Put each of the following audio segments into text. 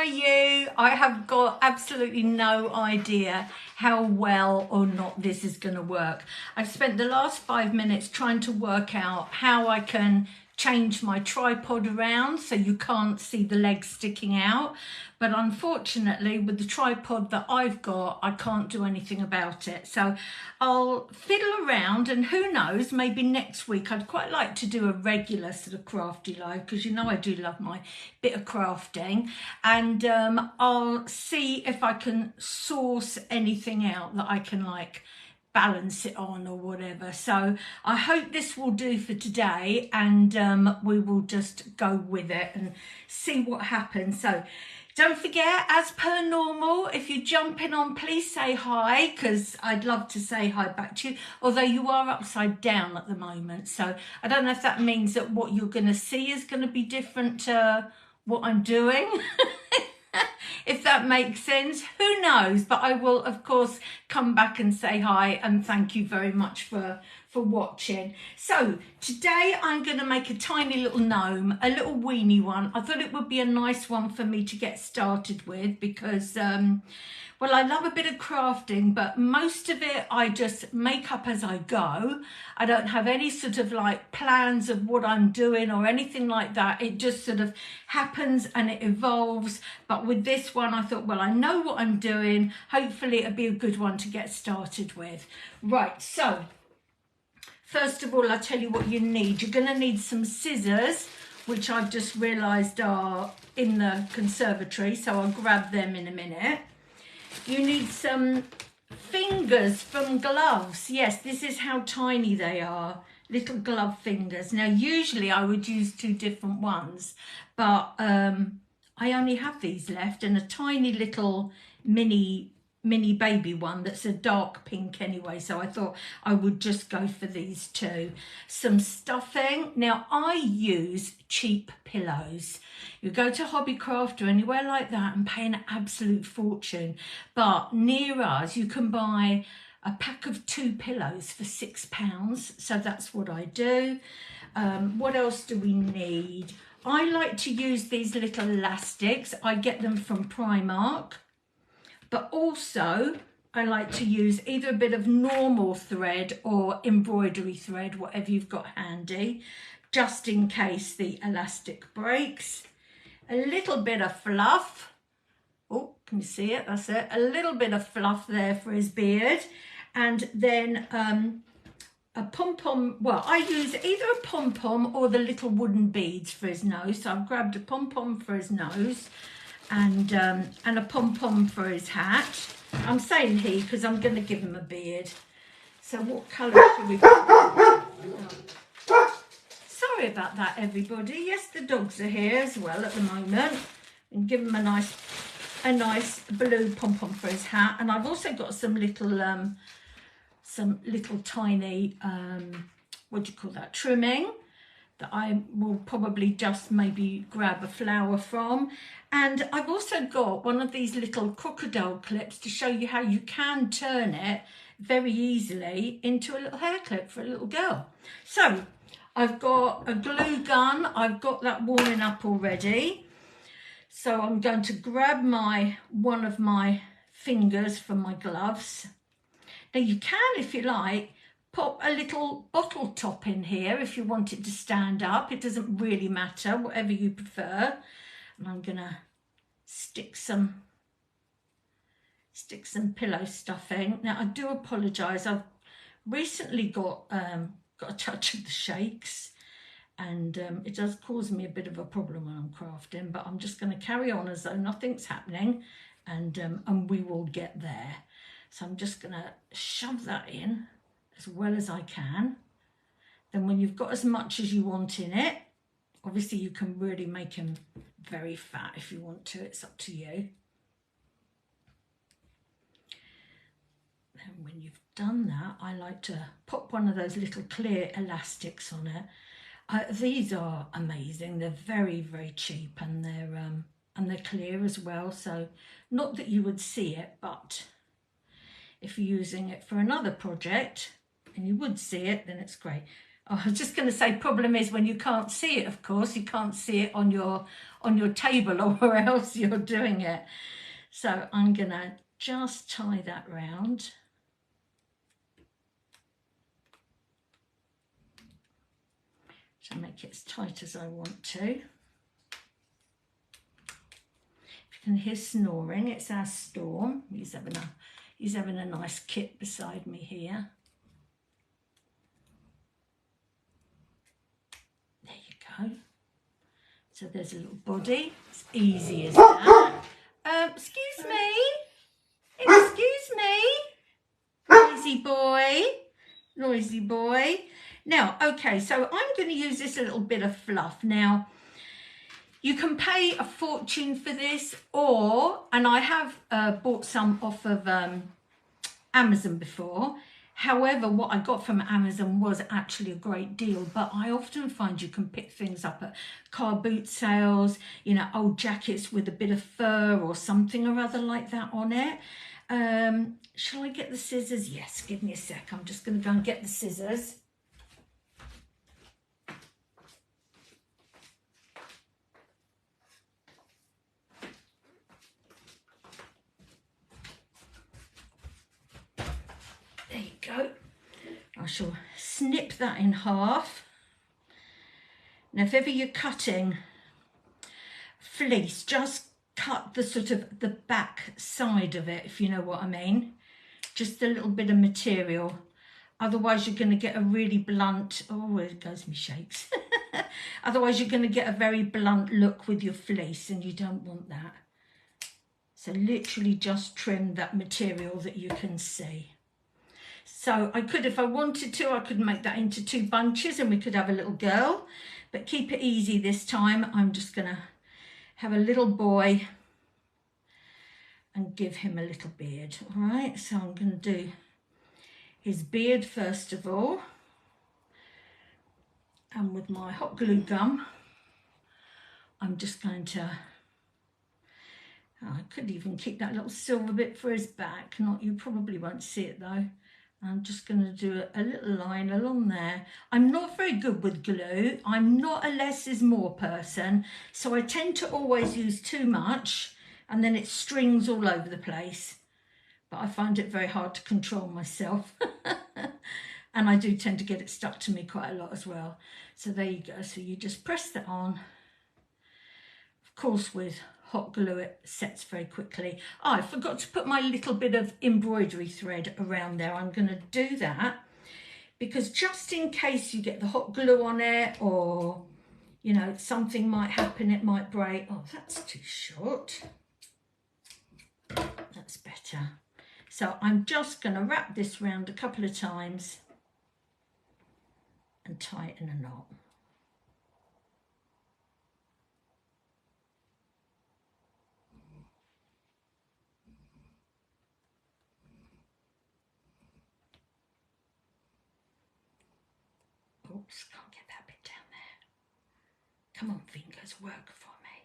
are you? I have got absolutely no idea how well or not this is going to work. I've spent the last 5 minutes trying to work out how I can change my tripod around so you can't see the legs sticking out, but unfortunately with the tripod that I've got I can't do anything about it. So I'll fiddle around, and who knows, maybe next week I'd quite like to do a regular sort of crafty live, because you know I do love my bit of crafting, and I'll see if I can source anything out that I can like balance it on or whatever. So I hope this will do for today, and we will just go with it and see what happens. So don't forget, as per normal, if you jump in on, please say hi, because I'd love to say hi back to you, although you are upside down at the moment, so I don't know if that means that what you're going to see is going to be different to what I'm doing. If that makes sense, who knows, but I will of course come back and say hi and thank you very much for watching. So today I'm going to make a tiny little gnome, a little weeny one. I thought it would be a nice one for me to get started with because well, I love a bit of crafting, but most of it I just make up as I go. I don't have any sort of like plans of what I'm doing or anything like that. It just sort of happens and it evolves. But with this one, I thought, well, I know what I'm doing. Hopefully it'll be a good one to get started with. Right, so first of all, I'll tell you what you need. You're going to need some scissors, which I've just realised are in the conservatory, so I'll grab them in a minute. You need some fingers from gloves. Yes, this is how tiny they are, little glove fingers. Now, usually I would use 2 different ones, but I only have these left, and a tiny little mini baby one that's a dark pink anyway, so I thought I would just go for these 2. Some stuffing. Now I use cheap pillows. You go to Hobbycraft or anywhere like that and pay an absolute fortune, but near us you can buy a pack of 2 pillows for £6, so that's what I do. What else do we need? I like to use these little elastics. I get them from Primark. But also I like to use either a bit of normal thread or embroidery thread, whatever you've got handy, just in case the elastic breaks. A little bit of fluff. Oh, can you see it? That's it. A little bit of fluff there for his beard. And then a pom-pom. Well, I use either a pom-pom or the little wooden beads for his nose. So I've grabbed a pom-pom for his nose, and a pom-pom for his hat. I'm saying he because I'm going to give him a beard. So what colour should we go? Sorry about that, everybody. Yes, the dogs are here as well at the moment. And give him a nice blue pom-pom for his hat. And I've also got some little tiny what do you call that, trimming, that I will probably just maybe grab a flower from. And I've also got one of these little crocodile clips to show you how you can turn it very easily into a little hair clip for a little girl. So I've got a glue gun. I've got that warming up already. So I'm going to grab one of my fingers from my gloves. Now you can, if you like, pop a little bottle top in here if you want it to stand up. It doesn't really matter, whatever you prefer. And I'm gonna stick some pillow stuffing. Now I do apologise. I've recently got a touch of the shakes, and it does cause me a bit of a problem when I'm crafting. But I'm just going to carry on as though nothing's happening, and we will get there. So I'm just going to shove that in as well as I can. Then when you've got as much as you want in it, obviously you can really make them very fat if you want to, it's up to you. And when you've done that, I like to pop one of those little clear elastics on it. These are amazing. They're very, very cheap, and they're clear as well. So not that you would see it, but if you're using it for another project and you would see it, then it's great. I was just going to say, problem is when you can't see it, of course, you can't see it on your table or where else you're doing it. So I'm going to just tie that round. So make it as tight as I want to. If you can hear snoring, it's our Storm. He's having a nice kit beside me here. There you go. So there's a little body. It's easy as that. Excuse me. Excuse me. Noisy boy. Noisy boy. Now, okay, so I'm going to use this a little bit of fluff. Now, you can pay a fortune for this, and I have bought some off of Amazon before. However, what I got from Amazon was actually a great deal, but I often find you can pick things up at car boot sales, you know, old jackets with a bit of fur or something or other like that on it. Shall I get the scissors? Yes, give me a sec. I'm just going to go and get the scissors. There you go. I shall snip that in half. Now, if ever you're cutting fleece, just cut the sort of the back side of it, if you know what I mean. Just a little bit of material. Otherwise, you're going to get a really blunt, oh, it goes me shakes. Otherwise, you're going to get a very blunt look with your fleece, and you don't want that. So literally just trim that material that you can see. So I could, if I wanted to, I could make that into 2 bunches and we could have a little girl. But keep it easy this time. I'm just going to have a little boy and give him a little beard. All right, so I'm going to do his beard first of all. And with my hot glue gun, I'm just going to, I could even keep that little silver bit for his back. You probably won't see it though. I'm just going to do a little line along there. I'm not very good with glue. I'm not a less is more person. So I tend to always use too much and then it strings all over the place. But I find it very hard to control myself. And I do tend to get it stuck to me quite a lot as well. So there you go. So you just press that on. Of course, with hot glue it sets very quickly. Oh, I forgot to put my little bit of embroidery thread around there. I'm going to do that because just in case you get the hot glue on it or, you know, something might happen, it might break. Oh, that's too short. That's better. So I'm just going to wrap this round a couple of times and tighten a knot. Oops, can't get that bit down there. Come on, fingers, work for me.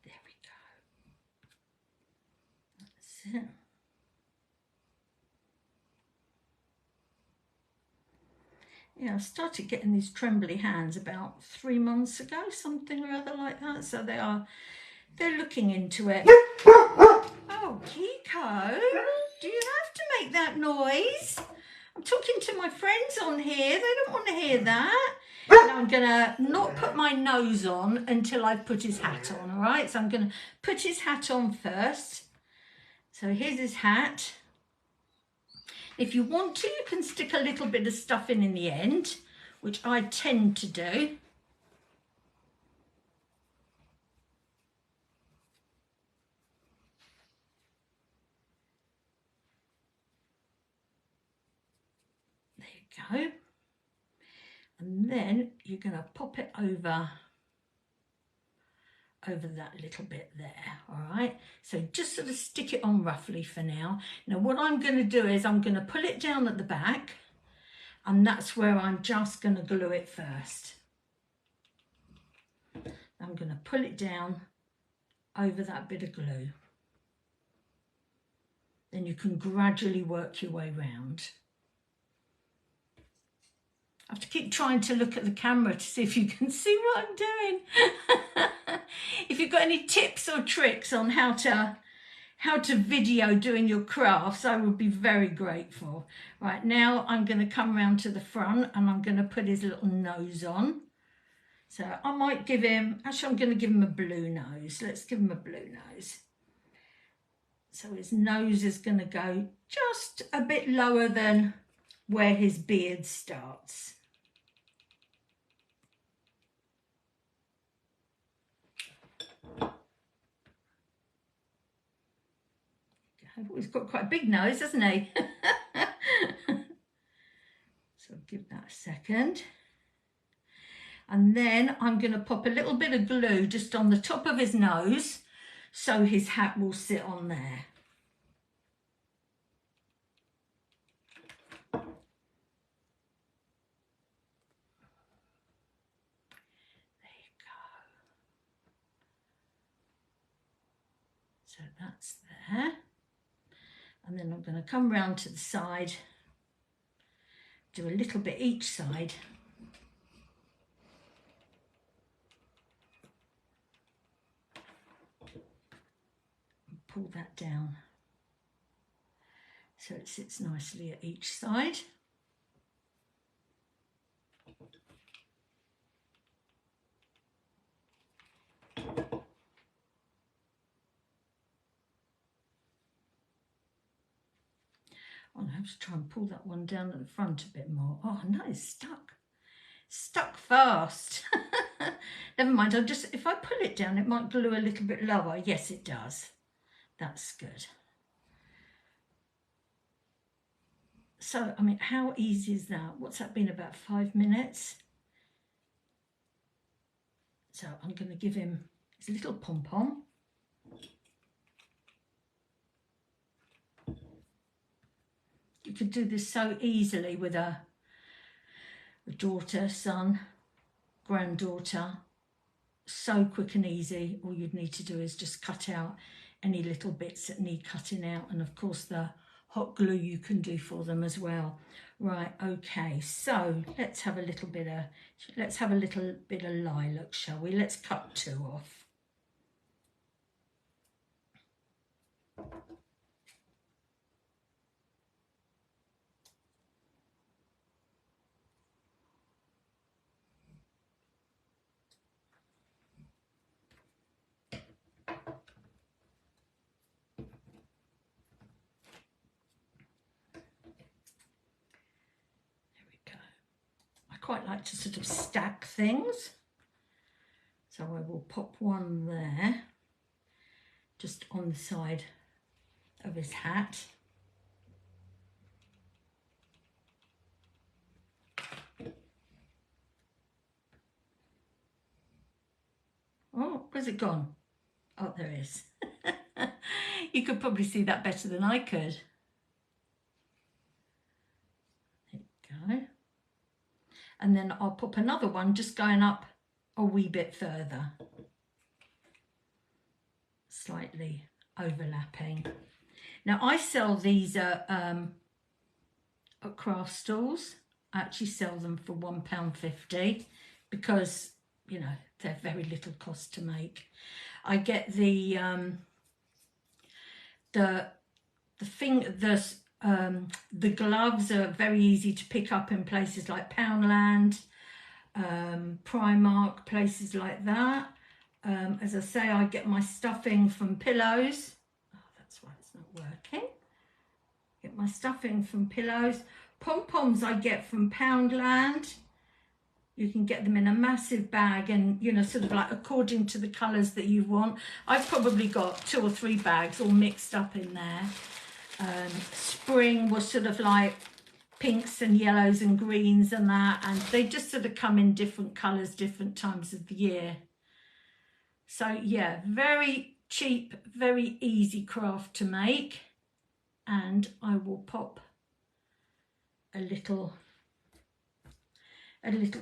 There we go. That's it. Yeah, I started getting these trembly hands about 3 months ago, something or other like that. So they're looking into it. Oh, Kiko, do you have to make that noise? I'm talking to my friends on here. They don't want to hear that. Now I'm going to not put my nose on until I've put his hat on, all right? So I'm going to put his hat on first. So here's his hat. If you want to, you can stick a little bit of stuff in the end, which I tend to do. There you go. And then you're going to pop it over that little bit there, all right? So just sort of stick it on roughly for now. Now what I'm going to do is I'm going to pull it down at the back, and that's where I'm just going to glue it first. I'm going to pull it down over that bit of glue. Then you can gradually work your way round. I have to keep trying to look at the camera to see if you can see what I'm doing. If you've got any tips or tricks on how to video doing your crafts, I would be very grateful. Right, now I'm going to come round to the front and I'm going to put his little nose on. So I might give him, actually I'm going to give him a blue nose. Let's give him a blue nose. So his nose is going to go just a bit lower than where his beard starts. Oh, he's got quite a big nose, hasn't he? So give that a second. And then I'm going to pop a little bit of glue just on the top of his nose so his hat will sit on there. So that's there. And then I'm going to come round to the side, do a little bit each side. And pull that down so it sits nicely at each side. I'm going to have to try and pull that one down at the front a bit more. Oh no, it's stuck. Stuck fast. Never mind, I'll just, if I pull it down, it might glue a little bit lower. Yes, it does. That's good. So, I mean, how easy is that? What's that been, about 5 minutes? So I'm going to give him his little pom-pom. You could do this so easily with a daughter, son, granddaughter. So quick and easy. All you'd need to do is just cut out any little bits that need cutting out, and of course the hot glue you can do for them as well. Right, okay, so let's have a little bit of lilac, shall we? Let's cut 2 off. Quite like to sort of stack things, so I will pop one there just on the side of his hat. Oh, where's it gone? Oh, there it is. You could probably see that better than I could. There you go. And then I'll pop another one just going up a wee bit further, slightly overlapping. Now I sell these at craft stalls. I actually sell them for £1.50 because, you know, they're very little cost to make. I get the gloves are very easy to pick up in places like Poundland, Primark, places like that. As I say, I get my stuffing from Pillows. Oh, that's why it's not working. Get my stuffing from Pillows. Pom-poms I get from Poundland. You can get them in a massive bag and, you know, sort of like according to the colours that you want. I've probably got 2 or 3 bags all mixed up in there. Spring was sort of like pinks and yellows and greens and that, and they just sort of come in different colours, different times of the year. So yeah, very cheap, very easy craft to make. And I will pop a little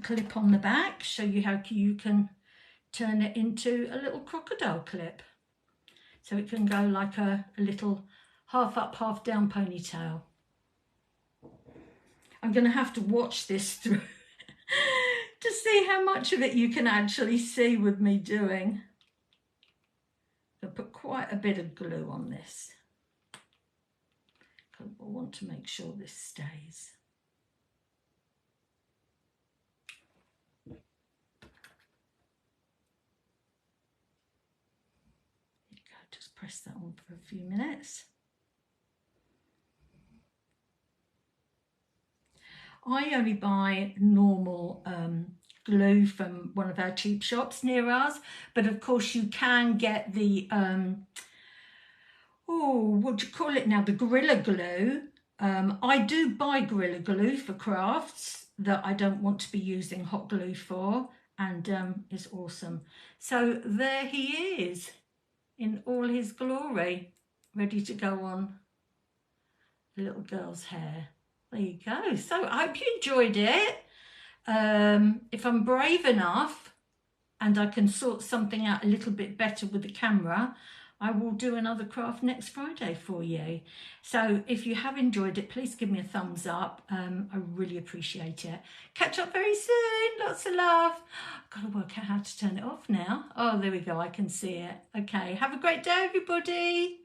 clip on the back, show you how you can turn it into a little crocodile clip. so it can go like a little half up, half down ponytail. I'm going to have to watch this through to see how much of it you can actually see with me doing. I'll put quite a bit of glue on this, because I want to make sure this stays. Just press that on for a few minutes. I only buy normal glue from one of our cheap shops near us, but of course you can get the, what do you call it now, the Gorilla Glue. I do buy Gorilla Glue for crafts that I don't want to be using hot glue for, and it's awesome. So there he is in all his glory, ready to go on the little girl's hair. There you go. So I hope you enjoyed it. If I'm brave enough and I can sort something out a little bit better with the camera, I will do another craft next Friday for you. So if you have enjoyed it, please give me a thumbs up. I really appreciate it. Catch up very soon. Lots of love. I've got to work out how to turn it off now. Oh, there we go. I can see it. Okay. Have a great day, everybody.